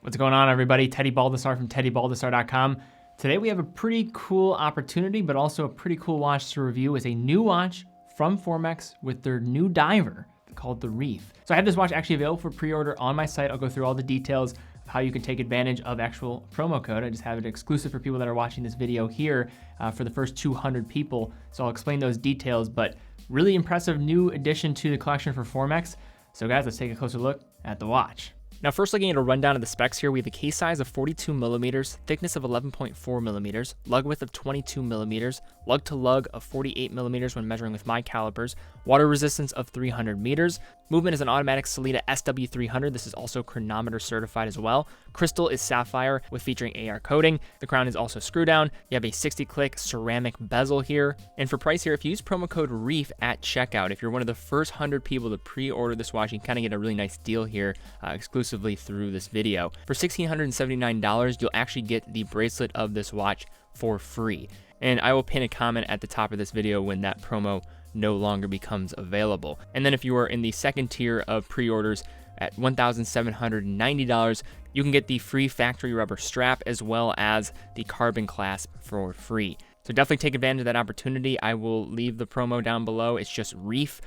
What's going on, everybody? Teddy Baldassarre from teddybaldassarre.com. Today we have a pretty cool opportunity, but also a pretty cool watch to review. It's a new watch from Formex with their new diver called the Reef. So I have this watch actually available for pre-order on my site. I'll go through all the details of how you can take advantage of actual promo code. I just have it exclusive for people that are watching this video here for the first 200 people. So I'll explain those details, but really impressive new addition to the collection for Formex. So guys, let's take a closer look at the watch. Now, first looking at a rundown of the specs here, we have a case size of 42 millimeters, thickness of 11.4 millimeters, lug width of 22 millimeters, lug to lug of 48 millimeters when measuring with my calipers, water resistance of 300 meters. Movement is an automatic Sellita SW300. This is also chronometer certified as well. Crystal is sapphire with featuring AR coating. The crown is also screw down. You have a 60-click ceramic bezel here. And for price here, if you use promo code REEF at checkout, if you're one of the first 100 people to pre-order this watch, you can kind of get a really nice deal here exclusively through this video. For $1,679, you'll actually get the bracelet of this watch for free. And I will pin a comment at the top of this video when that promo no longer becomes available. And then if you are in the second tier of pre-orders at $1,790, you can get the free factory rubber strap as well as the carbon clasp for free. So definitely take advantage of that opportunity. I will leave the promo down below. It's just REEF.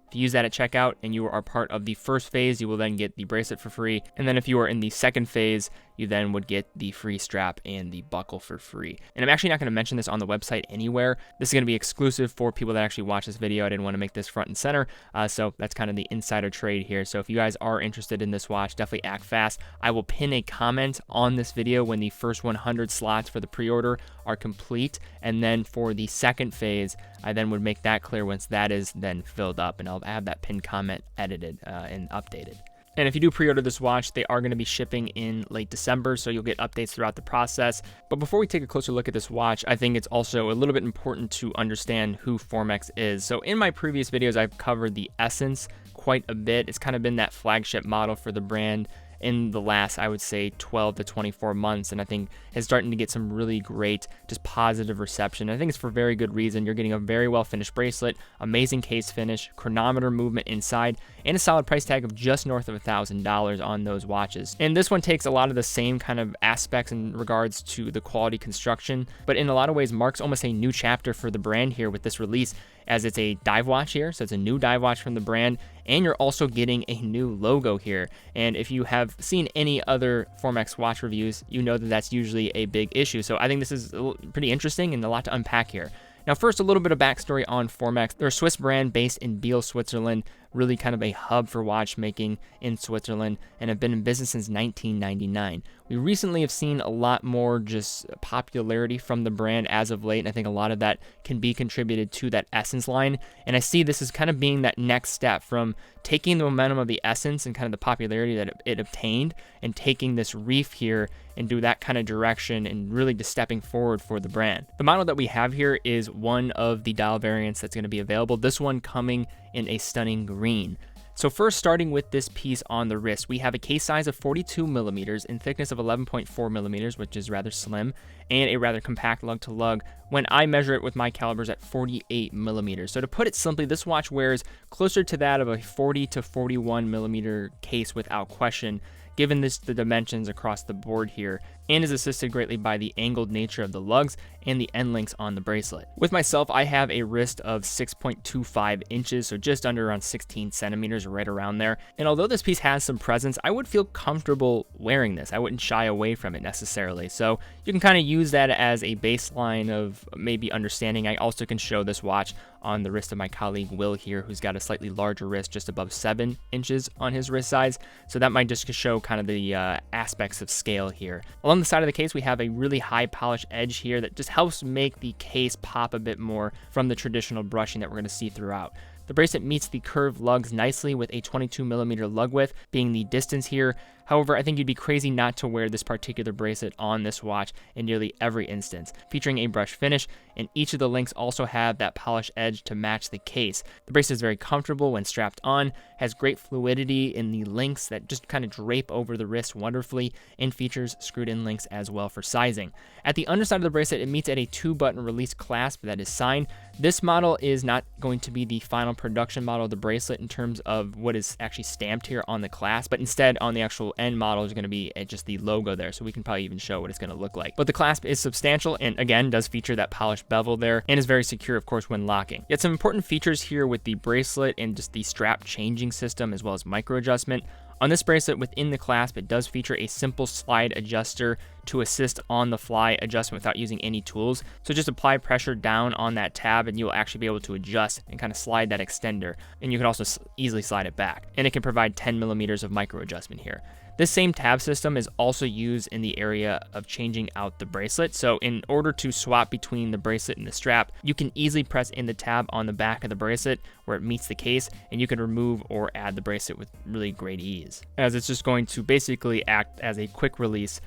If you use that at checkout and you are part of the first phase, you will then get the bracelet for free. And then if you are in the second phase, you then would get the free strap and the buckle for free. And I'm actually not going to mention this on the website anywhere. This is going to be exclusive for people that actually watch this video. I didn't want to make this front and center. So that's kind of the insider trade here. So if you guys are interested in this watch, definitely act fast. I will pin a comment on this video when the first 100 slots for the pre-order are complete. And then for the second phase, I then would make that clear once that is then filled up, and I'll have that pinned comment edited and updated. And if you do pre-order this watch, they are going to be shipping in late December, so you'll get updates throughout the process. But before we take a closer look at this watch, I think it's also a little bit important to understand who Formex is. So in my previous videos, I've covered the Essence quite a bit. It's kind of been that flagship model for the brand in the last, I would say, 12 to 24 months, and I think is starting to get some really great, just positive reception. I think it's for very good reason. You're getting a very well finished bracelet, amazing case finish, chronometer movement inside, and a solid price tag of just north of $1,000 on those watches. And this one takes a lot of the same kind of aspects in regards to the quality construction, but in a lot of ways marks almost a new chapter for the brand here with this release, as it's a dive watch here. So it's a new dive watch from the brand, and you're also getting a new logo here. And if you have seen any other Formex watch reviews, you know that that's usually a big issue. So I think this is pretty interesting and a lot to unpack here. Now, first, a little bit of backstory on Formex. They're a Swiss brand based in Bezel, Switzerland, really kind of a hub for watchmaking in Switzerland, and have been in business since 1999. We recently have seen a lot more just popularity from the brand as of late, and I think a lot of that can be contributed to that Essence line. And I see this as kind of being that next step from taking the momentum of the Essence and kind of the popularity that it obtained, and taking this Reef here and do that kind of direction and really just stepping forward for the brand. The model that we have here is one of the dial variants that's going to be available. This one coming in a stunning green. So first, starting with this piece on the wrist, we have a case size of 42 millimeters and thickness of 11.4 millimeters, which is rather slim, and a rather compact lug to lug when I measure it with my calipers at 48 millimeters. So to put it simply, this watch wears closer to that of a 40 to 41 millimeter case without question, given the dimensions across the board here, and is assisted greatly by the angled nature of the lugs and the end links on the bracelet. With myself, I have a wrist of 6.25 inches, so just under around 16 centimeters, right around there. And although this piece has some presence, I would feel comfortable wearing this. I wouldn't shy away from it necessarily. So you can kind of use that as a baseline of maybe understanding. I also can show this watch on the wrist of my colleague Will here, who's got a slightly larger wrist, just above 7 inches on his wrist size. So that might just show kind of the aspects of scale here. Along the side of the case, we have a really high polish edge here that just helps make the case pop a bit more from the traditional brushing that we're going to see throughout. The bracelet meets the curved lugs nicely with a 22 millimeter lug width being the distance here. However, I think you'd be crazy not to wear this particular bracelet on this watch in nearly every instance, featuring a brush finish, and each of the links also have that polished edge to match the case. The bracelet is very comfortable when strapped on, has great fluidity in the links that just kind of drape over the wrist wonderfully, and features screwed in links as well for sizing. At the underside of the bracelet, it meets at a 2-button release clasp that is signed. This model is not going to be the final production model of the bracelet in terms of what is actually stamped here on the clasp, but instead on the actual actual end model is going to be just the logo there, so we can probably even show what it's going to look like. But the clasp is substantial and again does feature that polished bevel there and is very secure, of course, when locking. Yet some important features here with the bracelet and just the strap changing system as well as micro adjustment. On this bracelet within the clasp, it does feature a simple slide adjuster to assist on the fly adjustment without using any tools. So just apply pressure down on that tab and you'll actually be able to adjust and kind of slide that extender. And you can also easily slide it back. And it can provide 10 millimeters of micro adjustment here. This same tab system is also used in the area of changing out the bracelet. So in order to swap between the bracelet and the strap, you can easily press in the tab on the back of the bracelet where it meets the case, and you can remove or add the bracelet with really great ease, as it's just going to basically act as a quick release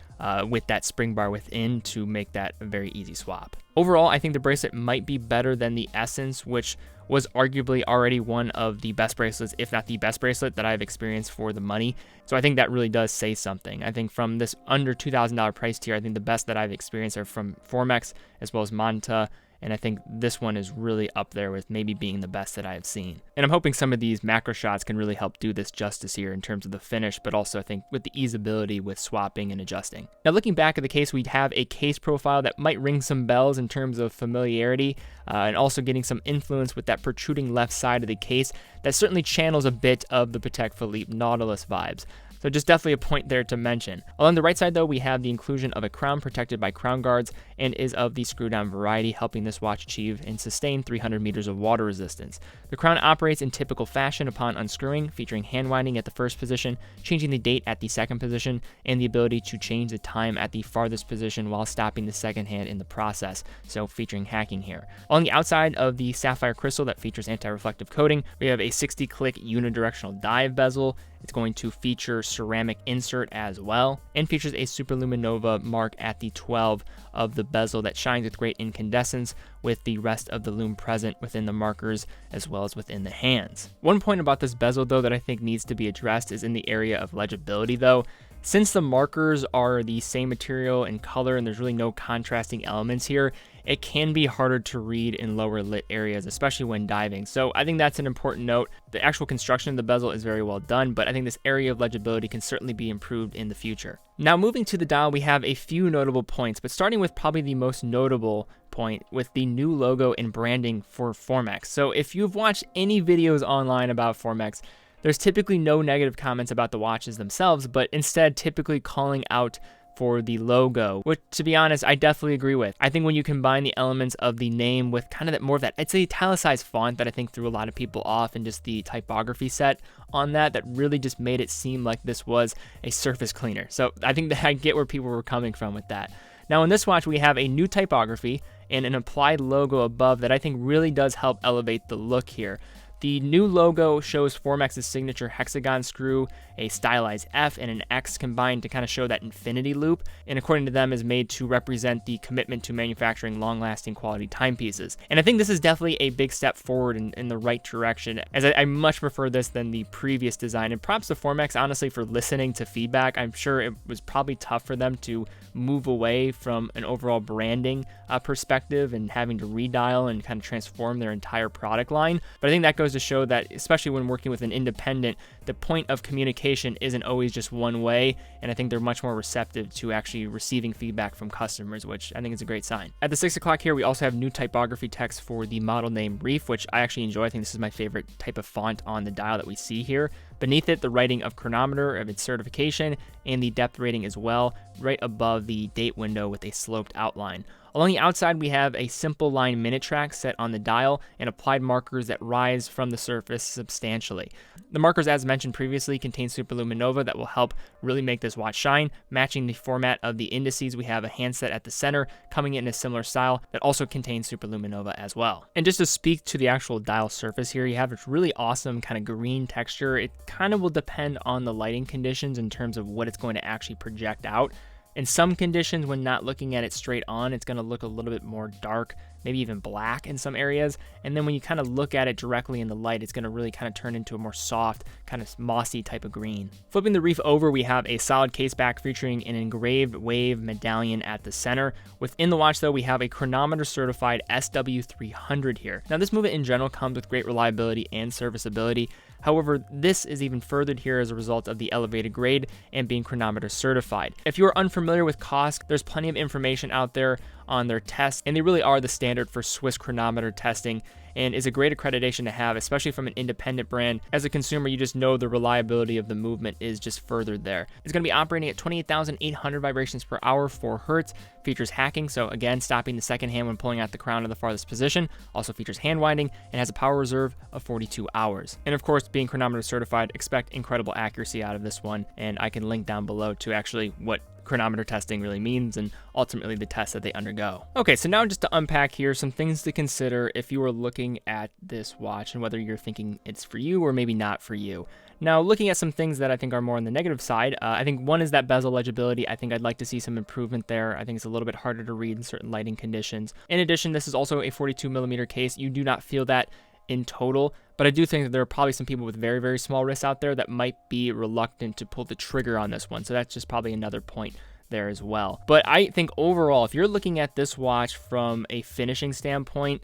with that spring bar within to make that a very easy swap. Overall, I think the bracelet might be better than the Essence, which was arguably already one of the best bracelets, if not the best bracelet that I've experienced for the money. So I think that really does say something. I think from this under $2,000 price tier, I think the best that I've experienced are from Formex as well as Manta. And I think this one is really up there with maybe being the best that I have seen. And I'm hoping some of these macro shots can really help do this justice here in terms of the finish, but also I think with the easeability with swapping and adjusting. Now looking back at the case, we'd have a case profile that might ring some bells in terms of familiarity and also getting some influence with that protruding left side of the case that certainly channels a bit of the Patek Philippe Nautilus vibes. So just definitely a point there to mention. Along the right side though, we have the inclusion of a crown protected by crown guards and is of the screw down variety, helping this watch achieve and sustain 300 meters of water resistance. The crown operates in typical fashion upon unscrewing, featuring hand winding at the first position, changing the date at the second position, and the ability to change the time at the farthest position while stopping the second hand in the process, so featuring hacking here. Along the outside of the sapphire crystal that features anti-reflective coating, we have a 60-click unidirectional dive bezel. It's going to feature ceramic insert as well, and features a superluminova mark at the 12 of the bezel that shines with great incandescence, with the rest of the lume present within the markers as well as within the hands. One point about this bezel though that I think needs to be addressed is in the area of legibility though. Since the markers are the same material and color and there's really no contrasting elements here, it can be harder to read in lower lit areas, especially when diving. So I think that's an important note. The actual construction of the bezel is very well done, but I think this area of legibility can certainly be improved in the future. Now moving to the dial, we have a few notable points, but starting with probably the most notable point with the new logo and branding for Formex. So if you've watched any videos online about Formex, there's typically no negative comments about the watches themselves, but instead typically calling out for the logo, which to be honest, I definitely agree with. I think when you combine the elements of the name with kind of that more of that, it's a italicized font that I think threw a lot of people off, and just the typography set on that really just made it seem like this was a surface cleaner. So I think that I get where people were coming from with that. Now in this watch, we have a new typography and an applied logo above that I think really does help elevate the look here. The new logo shows Formex's signature hexagon screw, a stylized F and an X combined to kind of show that infinity loop, and according to them is made to represent the commitment to manufacturing long-lasting quality timepieces. And I think this is definitely a big step forward in the right direction, as I much prefer this than the previous design. And props to Formex, honestly, for listening to feedback. I'm sure it was probably tough for them to move away from an overall branding perspective and having to redial and kind of transform their entire product line. But I think that goes to show that, especially when working with an independent, the point of communication isn't always just one way, and I think they're much more receptive to actually receiving feedback from customers, which I think is a great sign. At the 6 o'clock here, we also have new typography text for the model name Reef, which I actually enjoy. I think this is my favorite type of font on the dial that we see here. Beneath it, the writing of chronometer, of its certification, and the depth rating as well, right above the date window with a sloped outline. Along the outside, we have a simple line minute track set on the dial and applied markers that rise from the surface substantially. The markers, as mentioned previously, contain superluminova that will help really make this watch shine. Matching the format of the indices, we have a handset at the center coming in a similar style that also contains superluminova as well. And just to speak to the actual dial surface here, you have this really awesome kind of green texture. It kind of will depend on the lighting conditions in terms of what it's going to actually project out. In some conditions, when not looking at it straight on, it's going to look a little bit more dark, maybe even black in some areas. And then when you kind of look at it directly in the light, it's going to really kind of turn into a more soft, kind of mossy type of green. Flipping the Reef over, we have a solid case back featuring an engraved wave medallion at the center. Within the watch, though, we have a chronometer certified SW300 here. Now, this movement in general comes with great reliability and serviceability. However, this is even furthered here as a result of the elevated grade and being chronometer certified. If you are unfamiliar with COSC, there's plenty of information out there on their tests, and they really are the standard for Swiss chronometer testing and is a great accreditation to have, especially from an independent brand. As a consumer, you just know the reliability of the movement is just furthered there. It's going to be operating at 28,800 vibrations per hour, 4 hertz, features hacking, so again, stopping the second hand when pulling out the crown to the farthest position, also features hand winding, and has a power reserve of 42 hours. And of course, being chronometer certified, expect incredible accuracy out of this one, and I can link down below to actually what chronometer testing really means and ultimately the tests that they undergo. Okay, so now just to unpack here some things to consider if you are looking at this watch and whether you're thinking it's for you or maybe not for you. Now, looking at some things that I think are more on the negative side, I think one is that bezel legibility. I think I'd like to see some improvement there. I think it's a little bit harder to read in certain lighting conditions. In addition, this is also a 42mm case. You do not feel that in total, but I do think that there are probably some people with very, very small wrists out there that might be reluctant to pull the trigger on this one. So that's just probably another point there as well. But I think overall, if you're looking at this watch from a finishing standpoint,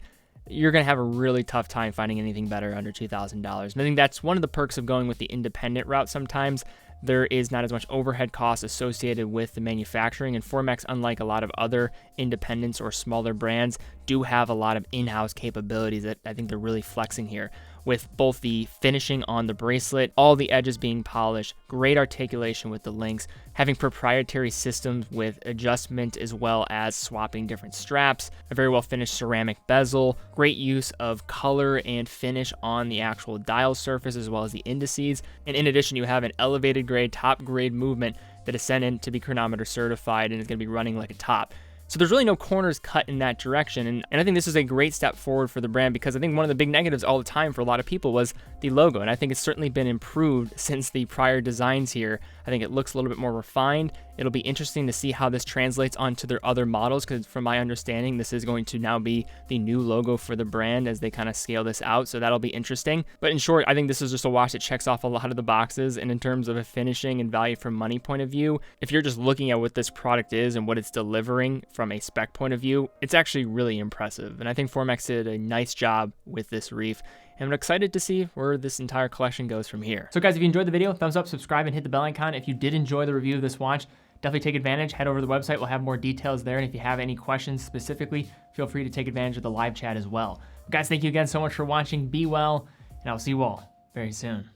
you're going to have a really tough time finding anything better under $2,000. And I think that's one of the perks of going with the independent route sometimes. There is not as much overhead cost associated with the manufacturing, and Formex, unlike a lot of other independents or smaller brands, do have a lot of in-house capabilities that I think they're really flexing here, with both the finishing on the bracelet, all the edges being polished, great articulation with the links, having proprietary systems with adjustment as well as swapping different straps, a very well finished ceramic bezel, great use of color and finish on the actual dial surface as well as the indices, and in addition you have an elevated grade, top grade movement that is sent in to be chronometer certified and is going to be running like a top. So there's really no corners cut in that direction. And I think this is a great step forward for the brand, because I think one of the big negatives all the time for a lot of people was the logo. And I think it's certainly been improved since the prior designs here. I think it looks a little bit more refined. It'll be interesting to see how this translates onto their other models, because from my understanding, this is going to now be the new logo for the brand as they kind of scale this out. So that'll be interesting. But in short, I think this is just a watch that checks off a lot of the boxes. And in terms of a finishing and value for money point of view, if you're just looking at what this product is and what it's delivering from a spec point of view, it's actually really impressive. And I think Formex did a nice job with this Reef. And I'm excited to see where this entire collection goes from here. So guys, if you enjoyed the video, thumbs up, subscribe, and hit the bell icon. If you did enjoy the review of this watch, definitely take advantage. Head over to the website. We'll have more details there. And if you have any questions specifically, feel free to take advantage of the live chat as well. Guys, thank you again so much for watching. Be well, and I'll see you all very soon.